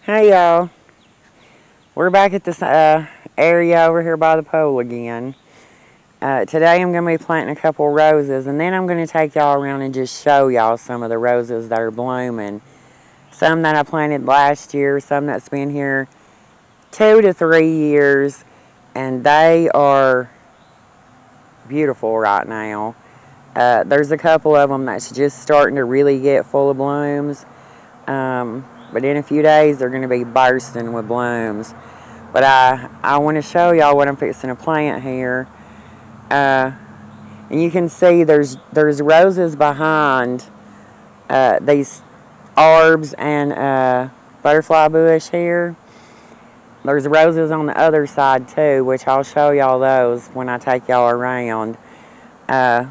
Hey y'all, we're back at this area over here by the pole again. Today I'm going to be planting a couple roses, and then I'm going to take y'all around and just show y'all some of the roses that are blooming. Some that I planted last year, some that's been here 2 to 3 years, and they are beautiful right now. There's a couple of them that's just starting to really get full of blooms, but in a few days they're going to be bursting with blooms. But I want to show y'all what I'm fixing to plant here. And you can see there's roses behind these arbs and butterfly bush here. There's roses on the other side too, which I'll show y'all those when I take y'all around. Uh,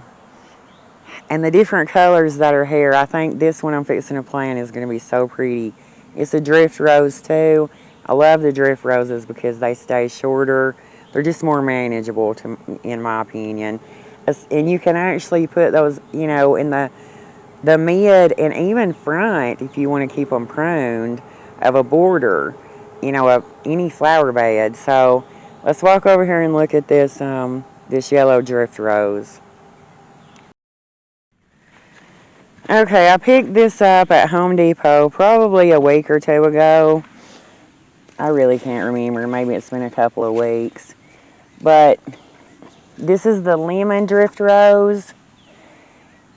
and the different colors that are here, I think this one I'm fixing to plant is going to be so pretty. It's a drift rose too. I love the drift roses because they stay shorter. They're just more manageable, in my opinion. And you can actually put those, in the mid and even front, if you want to keep them pruned, of a border, of any flower bed. So let's walk over here and look at this yellow drift rose. Okay, I picked this up at Home Depot probably a week or two ago. I really can't remember. Maybe it's been a couple of weeks. But this is the lemon drift rose,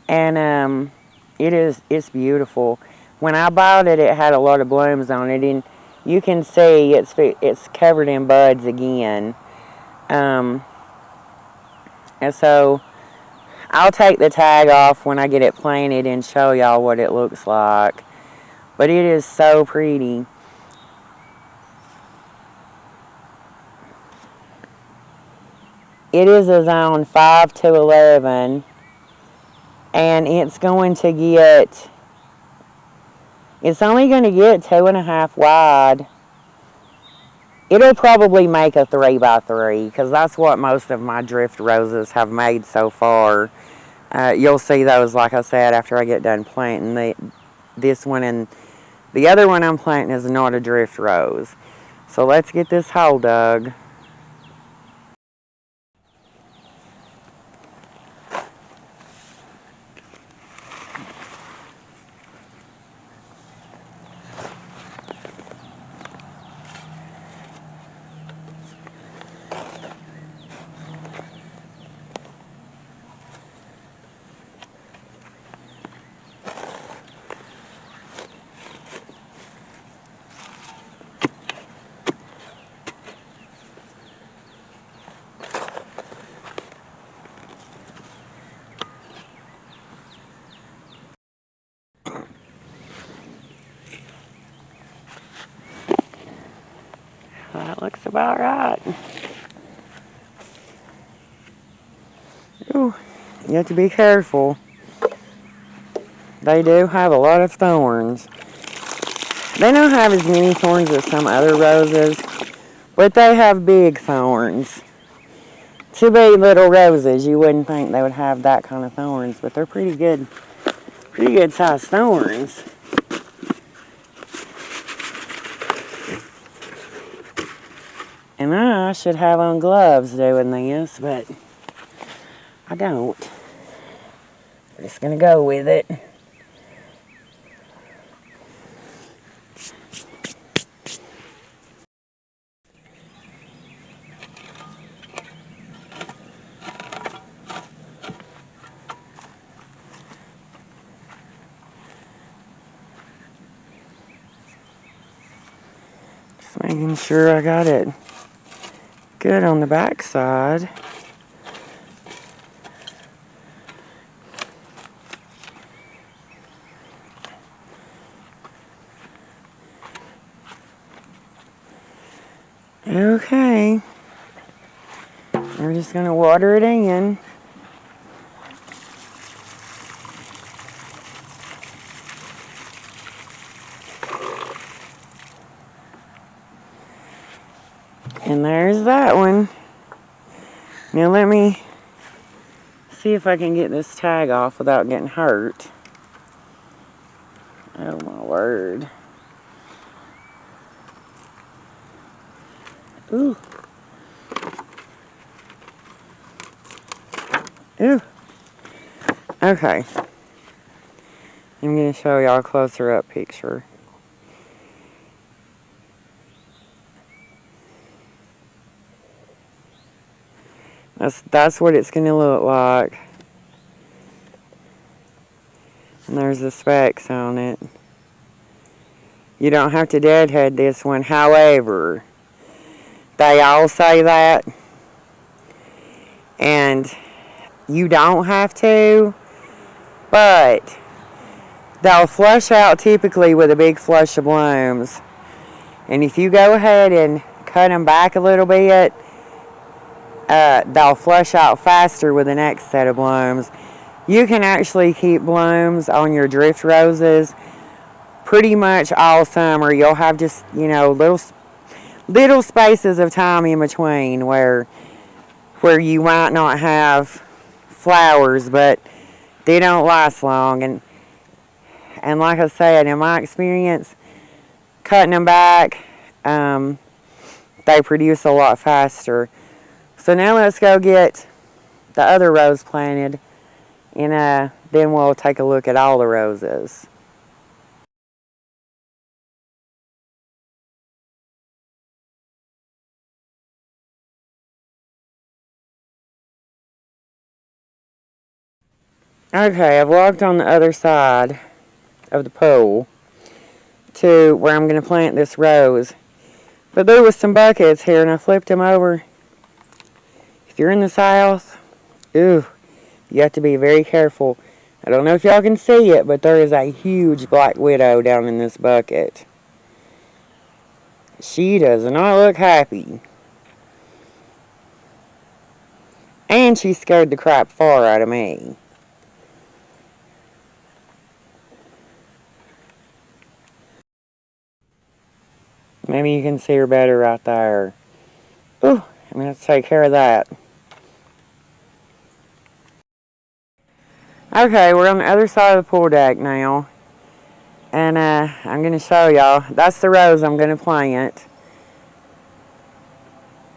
and it's beautiful. When I bought it, it had a lot of blooms on it, and you can see it's covered in buds again. And so I'll take the tag off when I get it planted and show y'all what it looks like. But it is so pretty. It is a zone 5 to 11, and it's only going to get 2.5 wide. It'll probably make a 3 by 3 because that's what most of my drift roses have made so far. You'll see those, like I said, after I get done planting. This one and the other one I'm planting is not a drift rose. So let's get this hole dug. That looks about right. Ooh, you have to be careful. They do have a lot of thorns. They don't have as many thorns as some other roses, but they have big thorns. To be little roses, you wouldn't think they would have that kind of thorns, but they're pretty good sized thorns. And I should have on gloves doing this, but I don't. I'm just going to go with it. Just making sure I got it good on the back side. Okay. We're just going to water it in. And there's that one. Now let me see if I can get this tag off without getting hurt. Oh my word. Ooh. Ooh. Okay. I'm going to show y'all a closer up picture. That's what it's going to look like. And there's the specs on it. You don't have to deadhead this one. However, they all say that. And you don't have to. But they'll flush out typically with a big flush of blooms. And if you go ahead and cut them back a little bit, they'll flush out faster with the next set of blooms. You can actually keep blooms on your drift roses pretty much all summer. You'll have just, little spaces of time in between where you might not have flowers, but they don't last long. And like I said, in my experience, cutting them back, they produce a lot faster. So now let's go get the other rose planted, and then we'll take a look at all the roses. Okay, I've walked on the other side of the pole to where I'm going to plant this rose. But there was some buckets here, and I flipped them over. If you're in the south, you have to be very careful. I don't know if y'all can see it, but there is a huge black widow down in this bucket. She does not look happy. And she scared the crap far out of me. Maybe you can see her better right there. Ooh, I'm going to have to take care of that. Okay, we're on the other side of the pool deck now. And I'm going to show y'all. That's the rose I'm going to plant.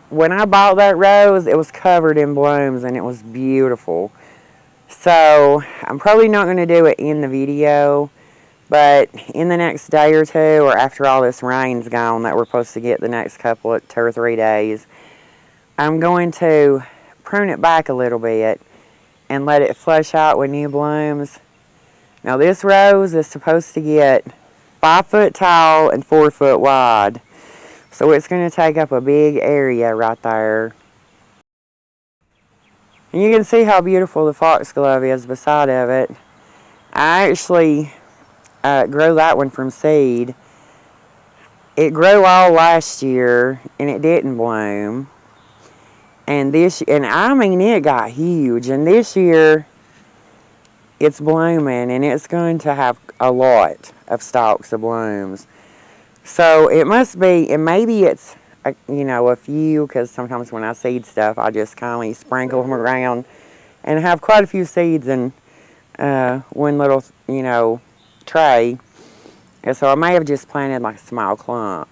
When I bought that rose, it was covered in blooms and it was beautiful. So, I'm probably not going to do it in the video. But in the next day or two, or after all this rain's gone that we're supposed to get the next couple of 2 or 3 days, I'm going to prune it back a little bit and let it flush out with new blooms. Now this rose is supposed to get 5 foot tall and 4 foot wide. So it's going to take up a big area right there. And you can see how beautiful the foxglove is beside of it. I actually grew that one from seed. It grew all last year and it didn't bloom. And I mean it got huge. And this year it's blooming and it's going to have a lot of stalks of blooms. So it must be, and maybe it's a few, because sometimes when I seed stuff I just kind of sprinkle them around and have quite a few seeds in one little tray. And so I may have just planted like a small clump.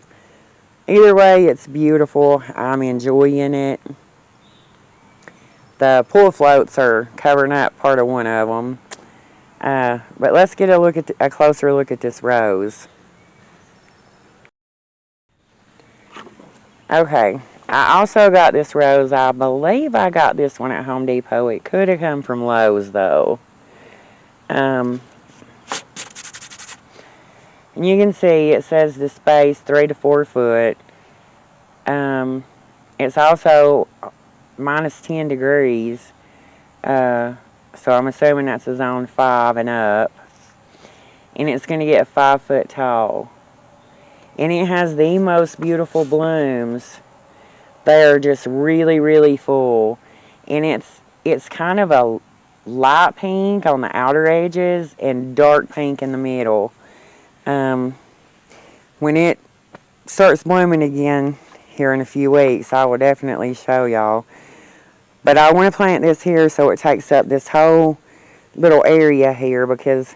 Either way, it's beautiful. I'm enjoying it. The pool floats are covering up part of one of them. But let's get a closer look at this rose. Okay, I also got this rose. I believe I got this one at Home Depot. It could have come from Lowe's though. And you can see it says the space 3 to 4 foot. It's also minus 10 degrees. So I'm assuming that's a zone 5 and up. And it's going to get 5 foot tall. And it has the most beautiful blooms. They're just really, really full. And it's kind of a light pink on the outer edges and dark pink in the middle. When it starts blooming again here in a few weeks, I will definitely show y'all. But I want to plant this here so it takes up this whole little area here, because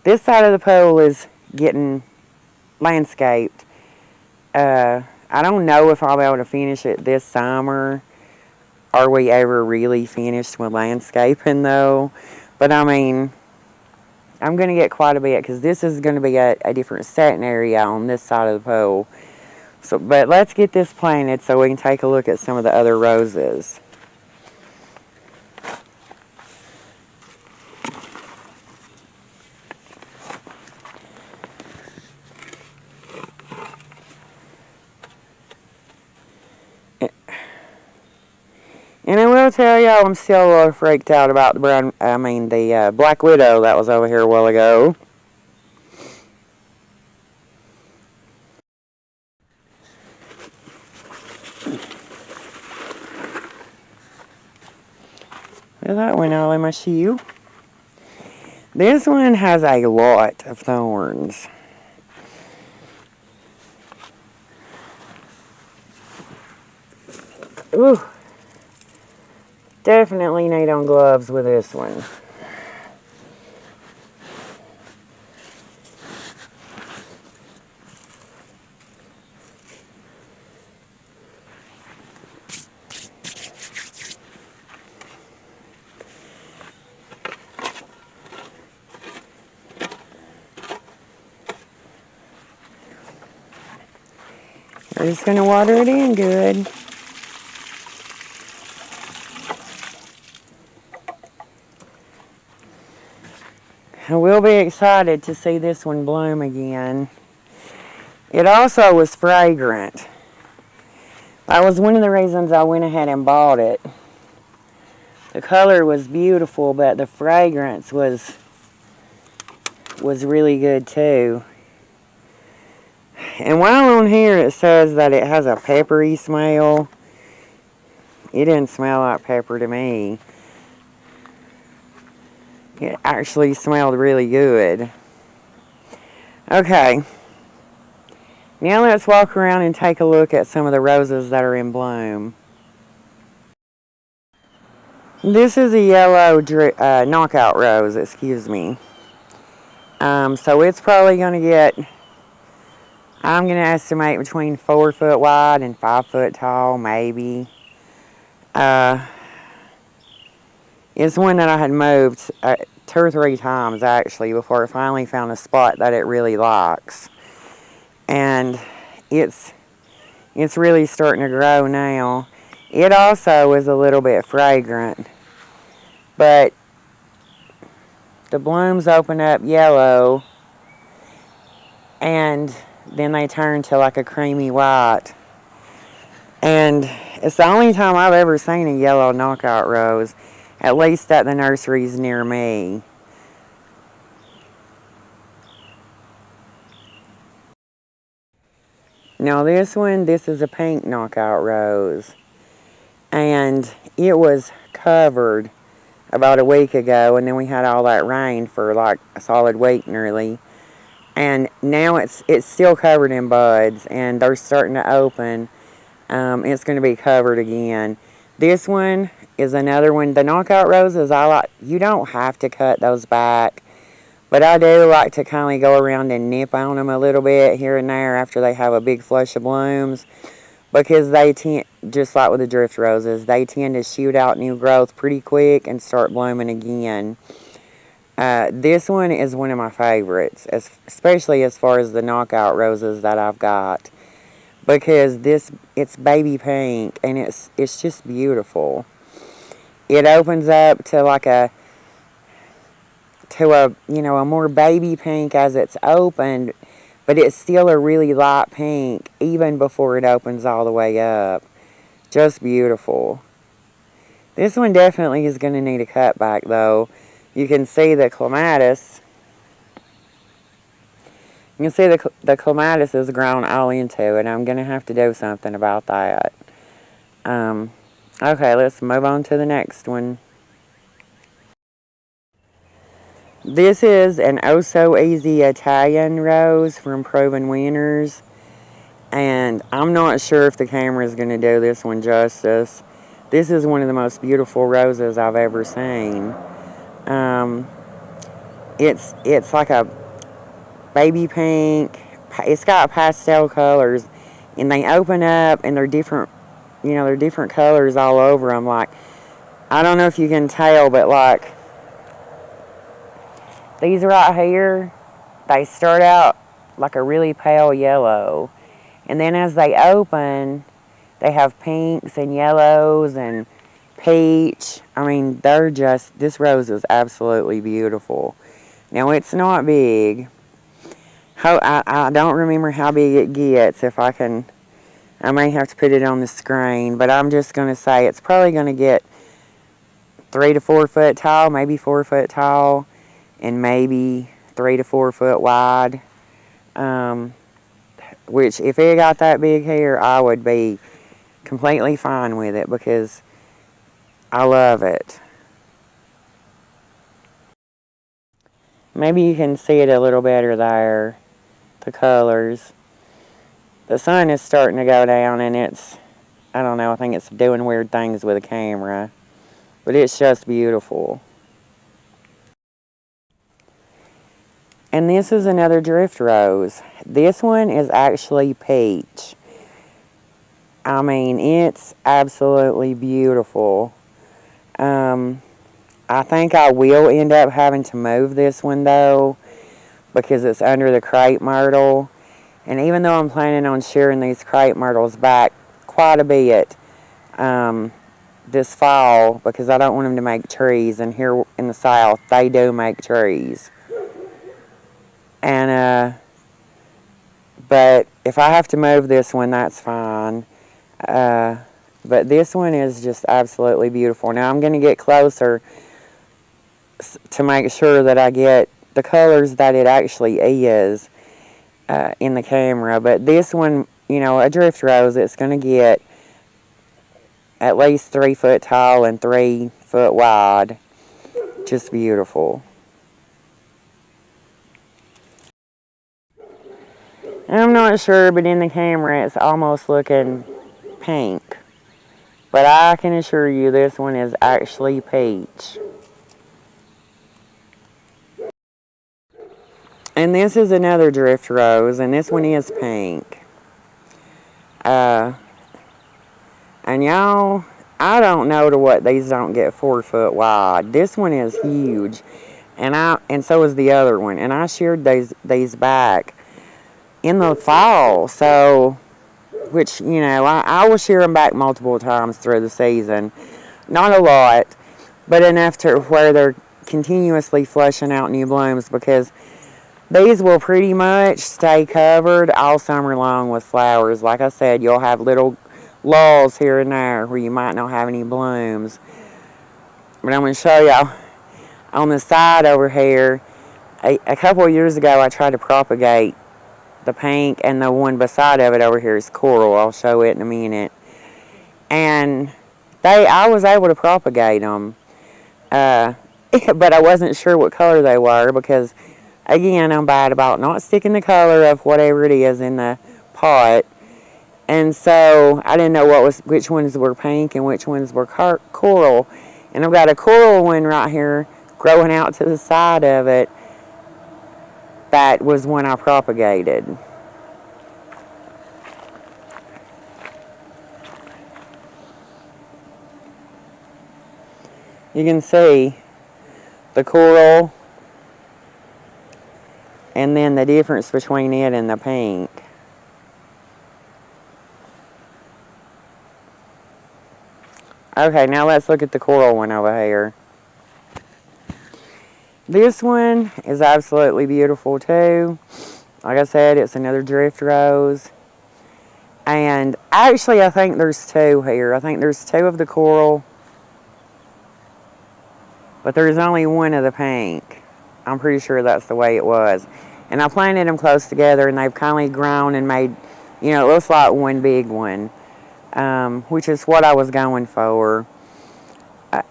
this side of the pole is getting landscaped. I don't know if I'll be able to finish it this summer. Are we ever really finished with landscaping though? But I mean, I'm going to get quite a bit because this is going to be a different setting area on this side of the pool. So, but let's get this planted so we can take a look at some of the other roses. And I will tell y'all, I'm still a little freaked out about the Black Widow that was over here a while ago. Well, that went all in my shoe. This one has a lot of thorns. Ooh. Definitely need on gloves with this one. We're just going to water it in good. I will be excited to see this one bloom again. It also was fragrant. That was one of the reasons I went ahead and bought it. The color was beautiful, but the fragrance was really good too. And while on here it says that it has a peppery smell, it didn't smell like pepper to me. It actually smelled really good. Okay, now let's walk around and take a look at some of the roses that are in bloom. This is a yellow knockout rose, excuse me. So it's probably going to get, I'm going to estimate between 4 foot wide and 5 foot tall, maybe. It's one that I had moved 2 or 3 times actually before I finally found a spot that it really likes. And it's really starting to grow now. It also is a little bit fragrant, but the blooms open up yellow and then they turn to like a creamy white. And it's the only time I've ever seen a yellow knockout rose, at least at the nurseries near me. Now this is a pink knockout rose. And it was covered about a week ago, and then we had all that rain for like a solid week nearly. And now it's still covered in buds, and they're starting to open. It's going to be covered again. This one is another one. The knockout roses, you don't have to cut those back, but I do like to kind of go around and nip on them a little bit here and there after they have a big flush of blooms, because they tend, just like with the drift roses, they tend to shoot out new growth pretty quick and start blooming again. This one is one of my favorites, especially as far as the knockout roses that I've got, because it's baby pink and it's just beautiful. It opens up to a more baby pink as it's opened, but it's still a really light pink even before it opens all the way up. Just beautiful. This one definitely is going to need a cutback though. You can see the clematis. You can see the clematis has grown all into it. I'm going to have to do something about that. Okay, let's move on to the next one. This is an oh so easy Italian rose from Proven Winners. And I'm not sure if the camera is going to do this one justice. This is one of the most beautiful roses I've ever seen. It's like a baby pink. It's got pastel colors And they open up and they're different, you know, they're different colors all over them. Like, I don't know if you can tell, but like these right here, they start out like a really pale yellow. And then as they open, they have pinks and yellows and peach. I mean, they're just, this rose is absolutely beautiful. Now, it's not big. I don't remember how big it gets. If I can, I may have to put it on the screen, but I'm just going to say it's probably going to get 3 to 4 foot tall, maybe 4 foot tall, and maybe 3 to 4 foot wide. Which, if it got that big here, I would be completely fine with it because I love it. Maybe you can see it a little better there, the colors. The sun is starting to go down and it's, I don't know, I think it's doing weird things with the camera. But it's just beautiful. And this is another drift rose. This one is actually peach. I mean, it's absolutely beautiful. I think I will end up having to move this one though, because it's under the crepe myrtle. And even though I'm planning on shearing these crepe myrtles back quite a bit this fall, because I don't want them to make trees, and here in the South, they do make trees. And, but if I have to move this one, that's fine. But this one is just absolutely beautiful. Now I'm going to get closer to make sure that I get the colors that it actually is in the camera. But this one, you know, a drift rose, it's going to get at least 3 foot tall and 3 foot wide. Just beautiful. I'm not sure, but in the camera it's almost looking pink. But I can assure you this one is actually peach. And this is another drift rose, and this one is pink. And y'all, I don't know to what these don't get 4 foot wide. This one is huge, and so is the other one. And I sheared these back in the fall, so, which, you know, I will shear them back multiple times through the season. Not a lot, but enough to where they're continuously flushing out new blooms, because these will pretty much stay covered all summer long with flowers. Like I said, you'll have little lulls here and there where you might not have any blooms. But I'm going to show y'all on the side over here. A couple of years ago, I tried to propagate the pink, and the one beside of it over here is coral. I'll show it in a minute. And I was able to propagate them, but I wasn't sure what color they were because, again, I'm bad about not sticking the color of whatever it is in the pot. And so I didn't know which ones were pink and which ones were coral. And I've got a coral one right here growing out to the side of it. That was one I propagated. You can see the coral and then the difference between it and the pink. Okay, now let's look at the coral one over here. This one is absolutely beautiful too. Like I said, it's another drift rose. And actually, I think there's 2 here. I think there's 2 of the coral, but there's only 1 of the pink. I'm pretty sure that's the way it was. And I planted them close together, and they've kind of grown and made, you know, it looks like one big one, which is what I was going for.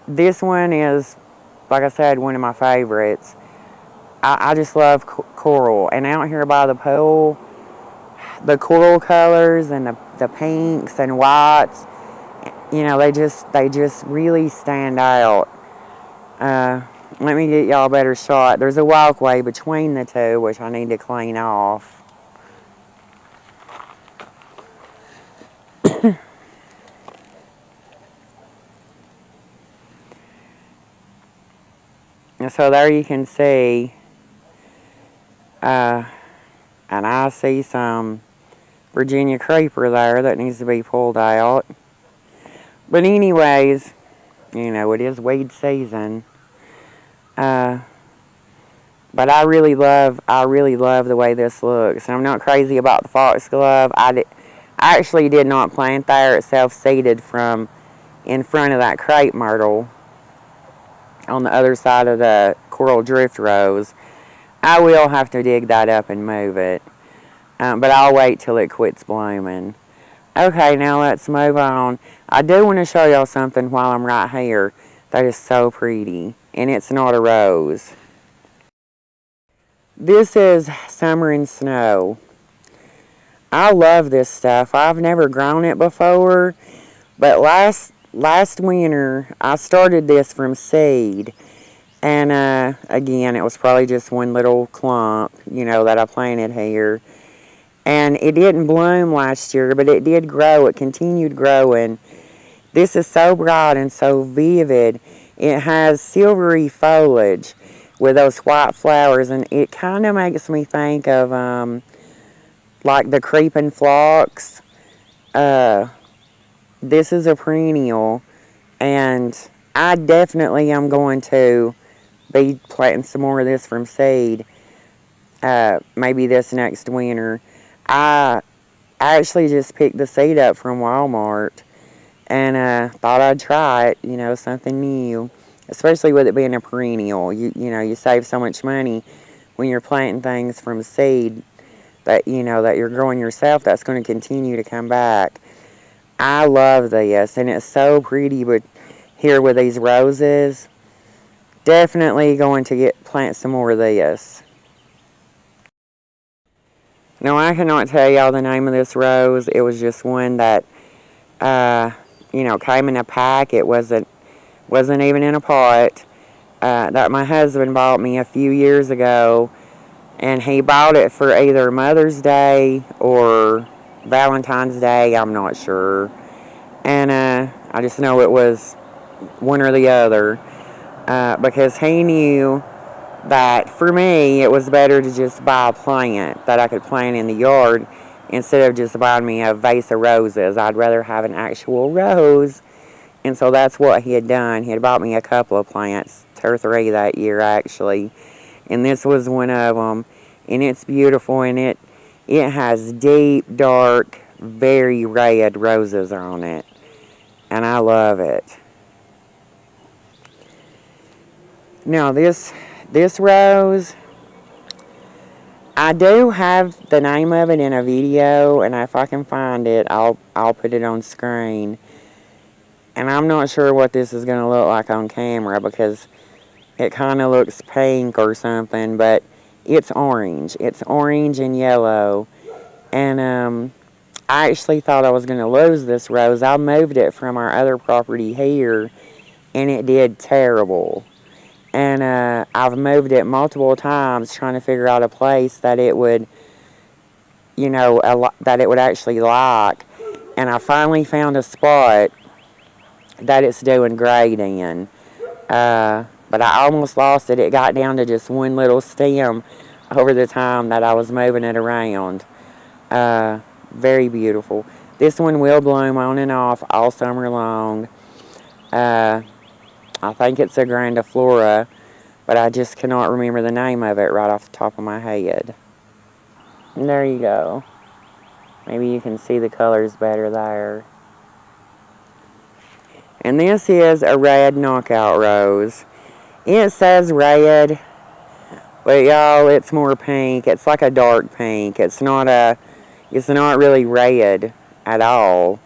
This one is, like I said, one of my favorites. I just love coral. And out here by the pool, the coral colors and the pinks and whites, you know, they just really stand out. Let me get y'all a better shot. There's a walkway between the 2, which I need to clean off. So there you can see, and I see some Virginia creeper there that needs to be pulled out. But anyways, it is weed season. But I really love the way this looks. I'm not crazy about the foxglove. I actually did not plant there. It's self-seeded from in front of that crepe myrtle on the other side of the coral drift rose. I will have to dig that up and move it. But I'll wait till it quits blooming. Okay, now let's move on. I do want to show y'all something while I'm right here that is so pretty. And it's not a rose. This is summer and snow. I love this stuff. I've never grown it before, but last winter I started this from seed, and again it was probably just one little clump, that I planted here, and it didn't bloom last year, but it did grow. It continued growing. This is so bright and so vivid. It has silvery foliage with those white flowers, and it kind of makes me think of like the creeping phlox. This is a perennial, and I definitely am going to be planting some more of this from seed. Maybe this next winter. I actually just picked the seed up from Walmart, and thought I'd try it. Something new, especially with it being a perennial. You save so much money when you're planting things from seed that that you're growing yourself. That's going to continue to come back. I love this, and it's so pretty. But here with these roses, definitely going to plant some more of this. Now I cannot tell y'all the name of this rose. It was just one that came in a pack. It wasn't even in a pot. That my husband bought me a few years ago, and he bought it for either Mother's Day or Valentine's Day. I'm not sure, and I just know it was one or the other, because he knew that for me it was better to just buy a plant that I could plant in the yard instead of just buying me a vase of roses. I'd rather have an actual rose. And so that's what he had done. He had bought me a couple of plants, 2 or 3 that year actually. And this was one of them. And it's beautiful, and it has deep, dark, very red roses on it. And I love it. Now this rose, I do have the name of it in a video, and if I can find it, I'll put it on screen. And I'm not sure what this is going to look like on camera because it kind of looks pink or something, but it's orange. It's orange and yellow. And I actually thought I was going to lose this rose. I moved it from our other property here, and it did terrible. And I've moved it multiple times trying to figure out a place that it would, that it would actually like. And I finally found a spot that it's doing great in. But I almost lost it. It got down to just one little stem over the time that I was moving it around. Very beautiful. This one will bloom on and off all summer long. I think it's a grandiflora, but I just cannot remember the name of it right off the top of my head. And there you go. Maybe you can see the colors better there. And this is a red knockout rose. It says red, but y'all, it's more pink. It's like a dark pink. It's not really red at all,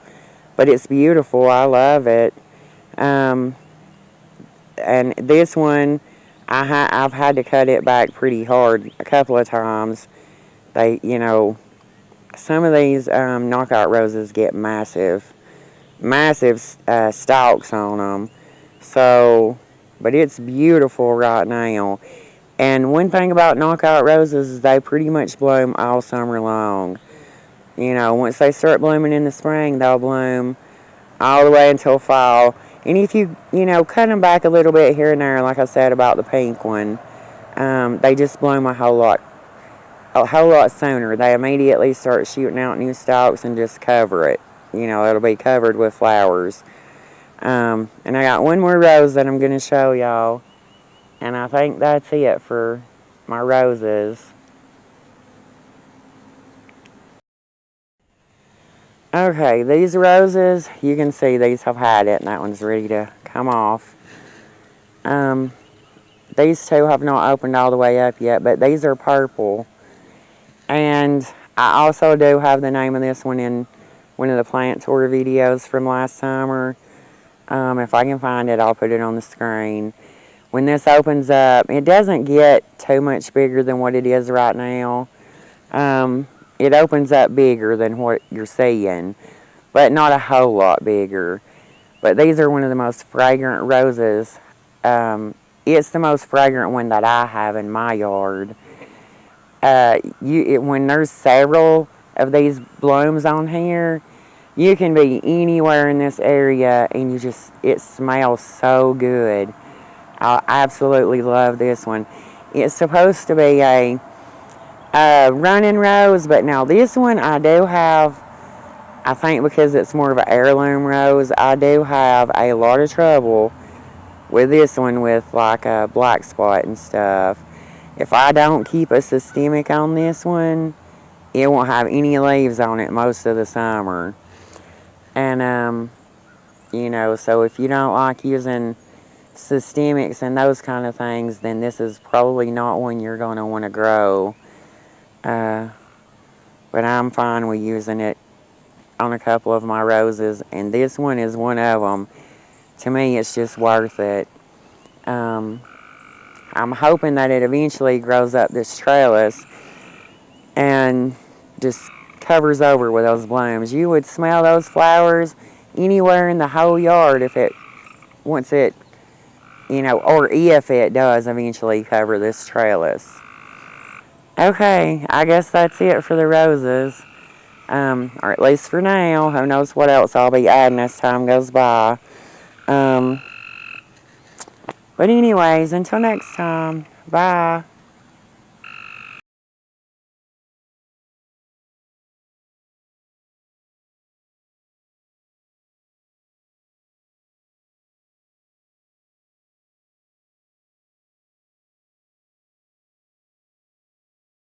but it's beautiful. I love it. And this one, I've had to cut it back pretty hard a couple of times. Some of these knockout roses get massive stalks on them. So, but it's beautiful right now. And one thing about knockout roses is they pretty much bloom all summer long. Once they start blooming in the spring, they'll bloom all the way until fall. And if you, cut them back a little bit here and there, like I said about the pink one, they just bloom a whole lot sooner. They immediately start shooting out new stalks and just cover it. It'll be covered with flowers. And I got one more rose that I'm going to show y'all. And I think that's it for my roses. Okay, these roses, you can see these have had it, and that one's ready to come off. These two have not opened all the way up yet, but these are purple. And I also do have the name of this one in one of the plant tour videos from last summer. If I can find it, I'll put it on the screen. When this opens up, it doesn't get too much bigger than what it is right now. It opens up bigger than what you're seeing, but not a whole lot bigger. But these are one of the most fragrant roses. It's the most fragrant one that I have in my yard. When there's several of these blooms on here, you can be anywhere in this area and it smells so good. I absolutely love this one. It's supposed to be a running rose, but now this one I do have, I think because it's more of an heirloom rose, I do have a lot of trouble with this one with like a black spot and stuff. If I don't keep a systemic on this one, it won't have any leaves on it most of the summer. And, so if you don't like using systemics and those kind of things, then this is probably not one you're going to want to grow. But I'm fine with using it on a couple of my roses, and this one is one of them. To me, it's just worth it. I'm hoping that it eventually grows up this trellis and just covers over with those blooms. You would smell those flowers anywhere in the whole yard if it or if it does eventually cover this trellis. Okay, I guess that's it for the roses. Or at least for now. Who knows what else I'll be adding as time goes by. But anyways, until next time, bye.